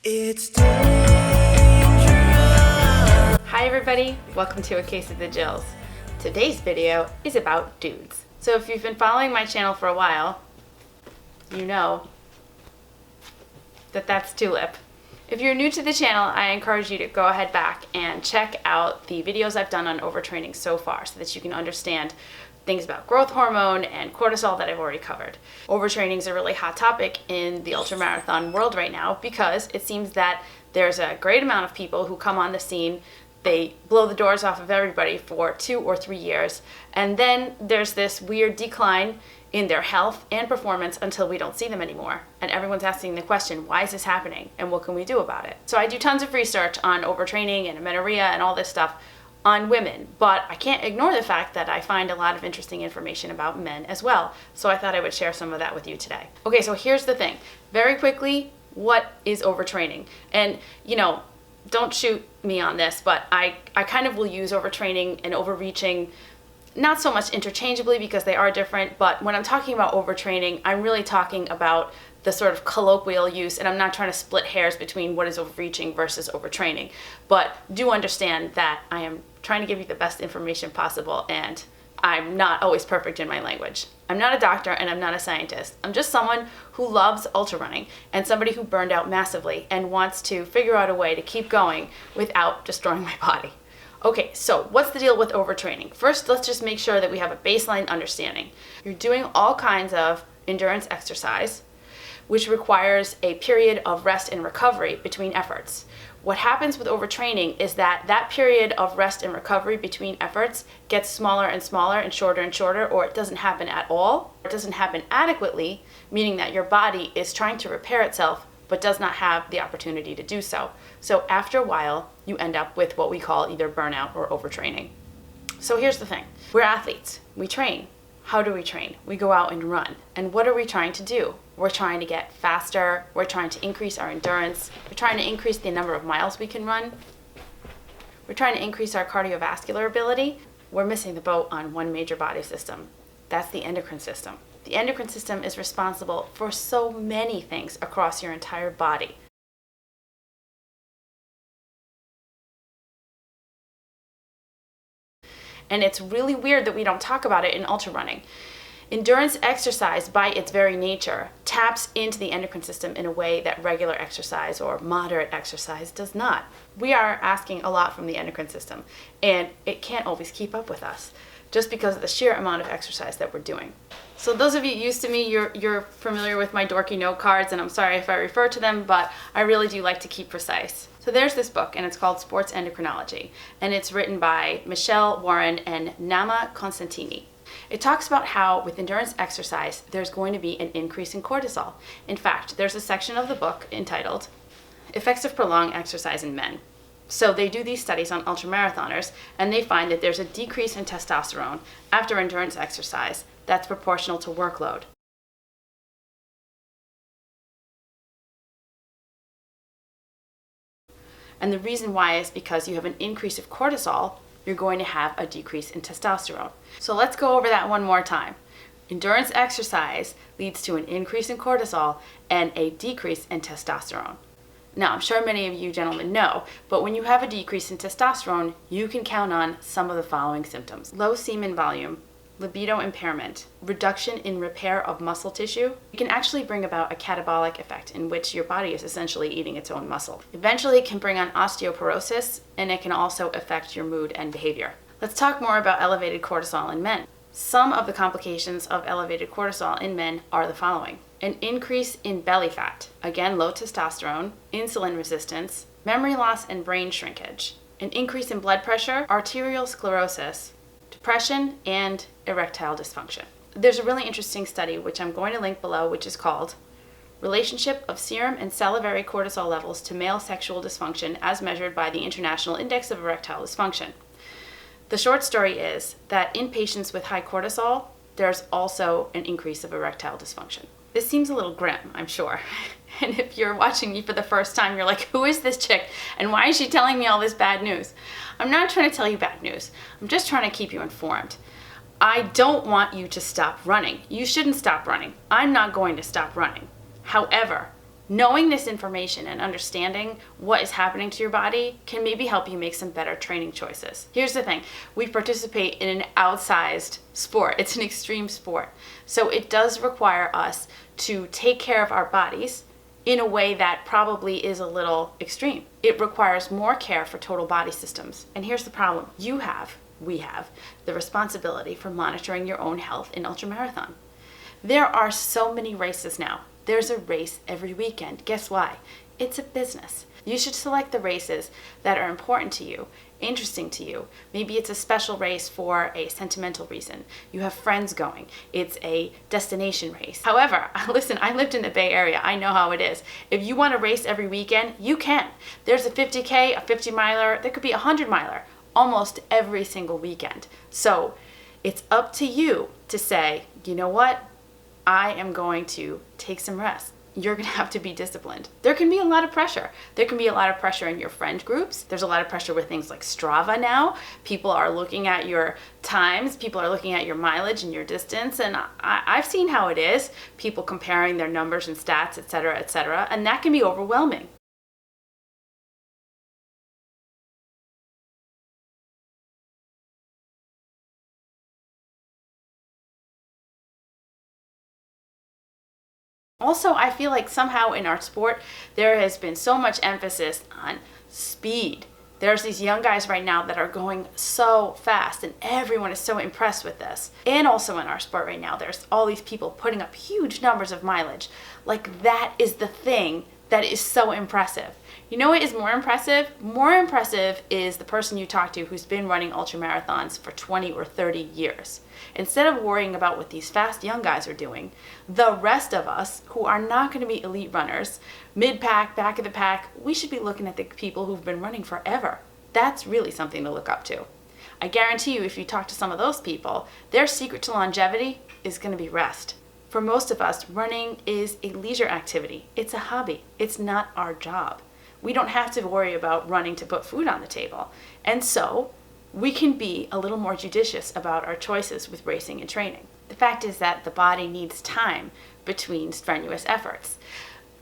It's dangerous. Hi everybody, welcome to A Case of the Jills. Today's video is about dudes. So if you've been following my channel for a while, you know that that's Tulip. If you're new to the channel, I encourage you to go ahead back and check out the videos I've done on overtraining so far so that you can understand things about growth hormone and cortisol that I've already covered. Overtraining is a really hot topic in the ultramarathon world right now because it seems that there's a great amount of people who come on the scene, they blow the doors off of everybody for 2 or 3 years, and then there's this weird decline in their health and performance until we don't see them anymore. And everyone's asking the question, why is this happening and what can we do about it? So I do tons of research on overtraining and amenorrhea and all this stuff on women, but I can't ignore the fact that I find a lot of interesting information about men as well. So I thought I would share some of that with you today. Okay, so here's the thing. Very quickly, what is overtraining? And don't shoot me on this, but I kind of will use overtraining and overreaching not so much interchangeably because they are different, but when I'm talking about overtraining, I'm really talking about the sort of colloquial use, and I'm not trying to split hairs between what is overreaching versus overtraining, but do understand that I am trying to give you the best information possible, and I'm not always perfect in my language. I'm not a doctor and I'm not a scientist. I'm just someone who loves ultra running and somebody who burned out massively and wants to figure out a way to keep going without destroying my body. Okay, so what's the deal with overtraining? First, let's just make sure that we have a baseline understanding. You're doing all kinds of endurance exercise, which requires a period of rest and recovery between efforts. What happens with overtraining is that that period of rest and recovery between efforts gets smaller and smaller and shorter, or it doesn't happen at all. It doesn't happen adequately, meaning that your body is trying to repair itself but does not have the opportunity to do so. So after a while, you end up with what we call either burnout or overtraining. So here's the thing. We're athletes. We train. How do we train? We go out and run. And what are we trying to do? We're trying to get faster. We're trying to increase our endurance. We're trying to increase the number of miles we can run. We're trying to increase our cardiovascular ability. We're missing the boat on one major body system. That's the endocrine system. The endocrine system is responsible for so many things across your entire body. And it's really weird that we don't talk about it in ultra running. Endurance exercise, by its very nature, taps into the endocrine system in a way that regular exercise or moderate exercise does not. We are asking a lot from the endocrine system, and it can't always keep up with us just because of the sheer amount of exercise that we're doing. So those of you used to me, you're familiar with my dorky note cards, and I'm sorry if I refer to them, but I really do like to keep precise. So there's this book, and it's called Sports Endocrinology, and it's written by Michelle Warren and Nama Constantini. It talks about how with endurance exercise, there's going to be an increase in cortisol. In fact, there's a section of the book entitled Effects of Prolonged Exercise in Men. So they do these studies on ultramarathoners, and they find that there's a decrease in testosterone after endurance exercise that's proportional to workload. And the reason why is because you have an increase of cortisol, you're going to have a decrease in testosterone. So let's go over that one more time. Endurance exercise leads to an increase in cortisol and a decrease in testosterone. Now, I'm sure many of you gentlemen know, but when you have a decrease in testosterone, you can count on some of the following symptoms: low semen volume, libido impairment, reduction in repair of muscle tissue. It can actually bring about a catabolic effect in which your body is essentially eating its own muscle. Eventually, it can bring on osteoporosis, and it can also affect your mood and behavior. Let's talk more about elevated cortisol in men. Some of the complications of elevated cortisol in men are the following: an increase in belly fat, again low testosterone, insulin resistance, memory loss and brain shrinkage, an increase in blood pressure, arterial sclerosis, depression, and erectile dysfunction. There's a really interesting study, which I'm going to link below, which is called Relationship of Serum and Salivary Cortisol Levels to Male Sexual Dysfunction as Measured by the International Index of Erectile Dysfunction. The short story is that in patients with high cortisol, there's also an increase of erectile dysfunction. This seems a little grim, I'm sure. And if you're watching me for the first time, you're like, who is this chick? And why is she telling me all this bad news? I'm not trying to tell you bad news. I'm just trying to keep you informed. I don't want you to stop running. You shouldn't stop running. I'm not going to stop running. However, Knowing this information and understanding what is happening to your body can maybe help you make some better training choices. Here's the thing, we participate in an outsized sport. It's an extreme sport. So it does require us to take care of our bodies in a way that probably is a little extreme. It requires more care for total body systems. And here's the problem. We have the responsibility for monitoring your own health in ultramarathon. There are so many races now. There's a race every weekend. Guess why? It's a business. You should select the races that are important to you, interesting to you. Maybe it's a special race for a sentimental reason. You have friends going. It's a destination race. However, listen, I lived in the Bay Area. I know how it is. If you want to race every weekend, you can. There's a 50K, a 50 miler, there could be a 100 miler almost every single weekend. So it's up to you to say, you know what? I am going to take some rest. You're going to have to be disciplined. There can be a lot of pressure. There can be a lot of pressure in your friend groups. There's a lot of pressure with things like Strava now. People are looking at your times. People are looking at your mileage and your distance. And I've seen how it is. People comparing their numbers and stats, et cetera, and that can be overwhelming. Also, I feel like somehow in our sport, there has been so much emphasis on speed. There's these young guys right now that are going so fast, and everyone is so impressed with this. And also in our sport right now, there's all these people putting up huge numbers of mileage. Like, that is the thing that is so impressive. You know what is more impressive? More impressive is the person you talk to who's been running ultramarathons for 20 or 30 years. Instead of worrying about what these fast young guys are doing, the rest of us who are not going to be elite runners, mid-pack, back of the pack, we should be looking at the people who've been running forever. That's really something to look up to. I guarantee you, if you talk to some of those people, their secret to longevity is going to be rest. For most of us, running is a leisure activity. It's a hobby. It's not our job. We don't have to worry about running to put food on the table. And so we can be a little more judicious about our choices with racing and training. The fact is that the body needs time between strenuous efforts.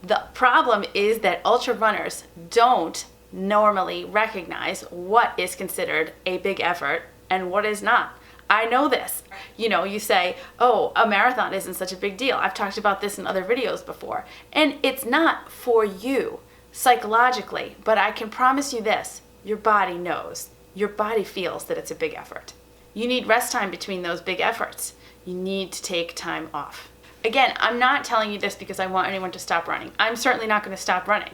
The problem is that ultra runners don't normally recognize what is considered a big effort and what is not. I know this. You know, you say, oh, a marathon isn't such a big deal. I've talked about this in other videos before. And it's not for you psychologically, but I can promise you this, your body knows. Your body feels that it's a big effort. You need rest time between those big efforts. You need to take time off. Again, I'm not telling you this because I want anyone to stop running. I'm certainly not going to stop running.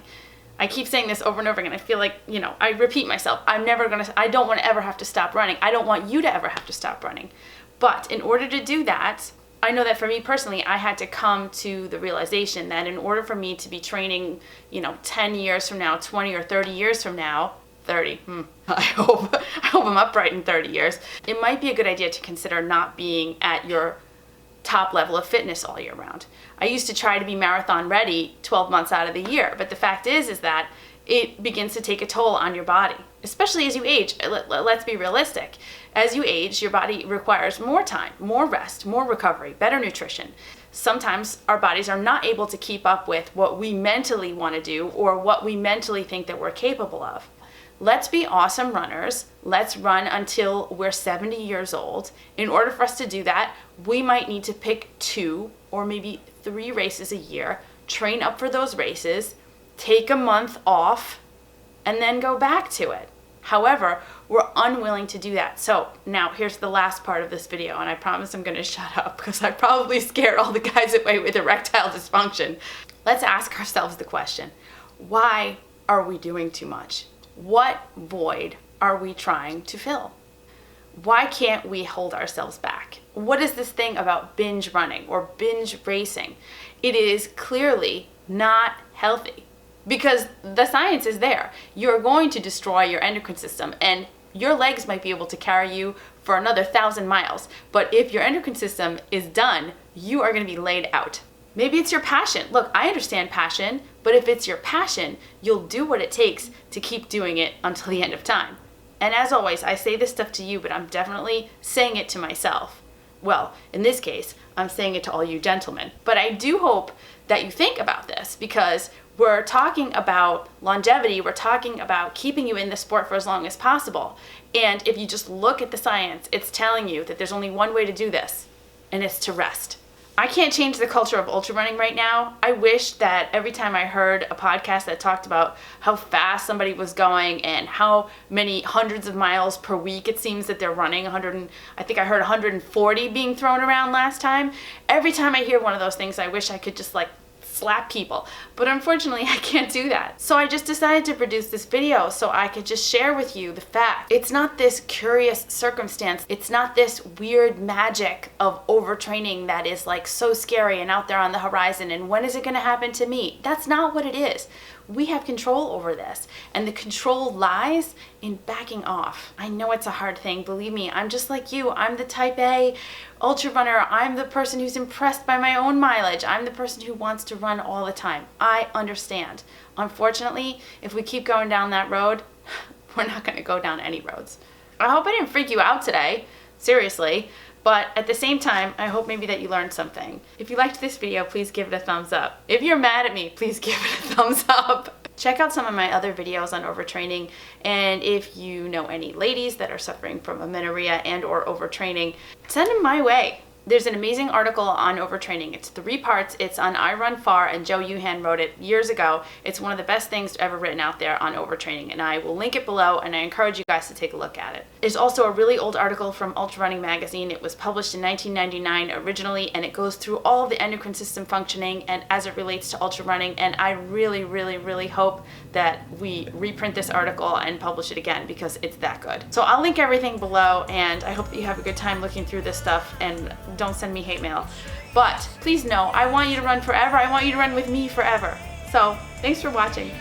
I keep saying this over and over again. I feel like, I repeat myself. I don't want to ever have to stop running. I don't want you to ever have to stop running. But in order to do that, I know that for me personally, I had to come to the realization that in order for me to be training, 10 years from now, 20 or 30 years from now, 30, I hope I'm upright in 30 years, it might be a good idea to consider not being at your top level of fitness all year round. I used to try to be marathon ready 12 months out of the year, but the fact is that it begins to take a toll on your body, especially as you age. Let's be realistic. As you age, your body requires more time, more rest, more recovery, better nutrition. Sometimes our bodies are not able to keep up with what we mentally want to do or what we mentally think that we're capable of. Let's be awesome runners. Let's run until we're 70 years old. In order for us to do that, we might need to pick 2 or maybe 3 races a year, train up for those races, take a month off, and then go back to it. However, we're unwilling to do that. So now here's the last part of this video, and I promise I'm going to shut up because I probably scared all the guys away with erectile dysfunction. Let's ask ourselves the question, why are we doing too much? What void are we trying to fill? Why can't we hold ourselves back? What is this thing about binge running or binge racing? It is clearly not healthy because the science is there. You're going to destroy your endocrine system and your legs might be able to carry you for another 1,000 miles. But if your endocrine system is done, you are going to be laid out. Maybe it's your passion. Look, I understand passion, but if it's your passion, you'll do what it takes to keep doing it until the end of time. And as always, I say this stuff to you, but I'm definitely saying it to myself. Well, in this case, I'm saying it to all you gentlemen. But I do hope that you think about this because We're talking about longevity. We're talking about keeping you in the sport for as long as possible. And if you just look at the science, it's telling you that there's only one way to do this, and it's to rest. I can't change the culture of ultra running right now. I wish that every time I heard a podcast that talked about how fast somebody was going and how many hundreds of miles per week it seems that they're running, I think I heard 140 being thrown around last time. Every time I hear one of those things, I wish I could just slap people. But unfortunately, I can't do that. So I just decided to produce this video so I could just share with you the fact. It's not this curious circumstance. It's not this weird magic of overtraining that is so scary and out there on the horizon and when is it going to happen to me? That's not what it is. We have control over this, and the control lies in backing off. I know it's a hard thing. Believe me, I'm just like you. I'm the type A ultra runner. I'm the person who's impressed by my own mileage. I'm the person who wants to run all the time. I understand. Unfortunately, if we keep going down that road, we're not going to go down any roads. I hope I didn't freak you out today. Seriously. But at the same time, I hope maybe that you learned something. If you liked this video, please give it a thumbs up. If you're mad at me, please give it a thumbs up. Check out some of my other videos on overtraining. And if you know any ladies that are suffering from amenorrhea and or overtraining, send them my way. There's an amazing article on overtraining. It's 3 parts. It's on I Run Far, and Joe Uhan wrote it years ago. It's one of the best things ever written out there on overtraining, and I will link it below, and I encourage you guys to take a look at it. There's also a really old article from Ultrarunning magazine. It was published in 1999 originally, and it goes through all the endocrine system functioning and as it relates to ultrarunning, and I really, really, really hope that we reprint this article and publish it again because it's that good. So I'll link everything below, and I hope that you have a good time looking through this stuff, and don't send me hate mail. But please know, I want you to run forever. I want you to run with me forever. So thanks for watching.